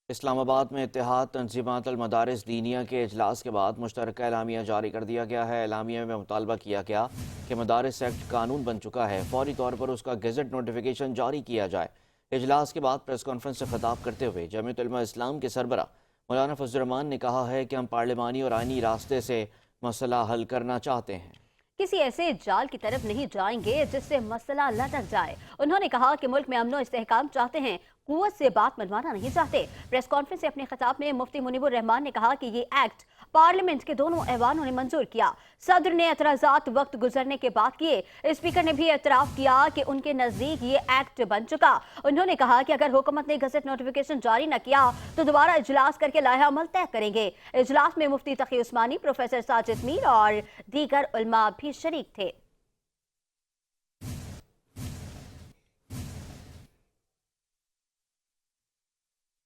इस्लामाबाद में इत्तेहाद तंजीमात अल मदारिस दीनिया के इजलास के बाद मुश्तरका एलामिया जारी कर दिया गया है। एलामिया में मुतालबा किया गया कि मदारिस एक्ट कानून बन चुका है, फौरी तौर पर उसका गेजेट नोटिफिकेशन जारी किया जाए। इजलास के बाद प्रेस कॉन्फ्रेंस से खिताब करते हुए जमीयत उलमा इस्लाम के सरबरा मौलाना फजल रहमान ने कहा है कि हम पार्लिमानी और आईनी रास्ते से मसला हल करना चाहते हैं। किसी ऐसे जाल की तरफ नहीं जाएंगे जिससे मसला लटक जाए। उन्होंने कहा कि मुल्क में अमनो इस्तेहकाम चाहते हैं, कुव्वत से बात मनवाना नहीं चाहते। प्रेस कॉन्फ्रेंस से अपने खिताब में मुफ्ती मुनीबुर रहमान ने कहा कि ये एक्ट पार्लियामेंट के दोनों ऐवानों ने मंजूर किया। सदर ने एतराजात वक्त गुजरने के बाद किए। स्पीकर ने भी एतराफ किया कि उनके नजदीक ये एक्ट बन चुका। उन्होंने कहा कि अगर हुकूमत ने गजट नोटिफिकेशन जारी न किया तो दोबारा इजलास करके लाया अमल तय करेंगे। इजलास में मुफ्ती तकी उस्मानी, प्रोफेसर साजिद मीर और दीगर उलमा भी शरीक थे।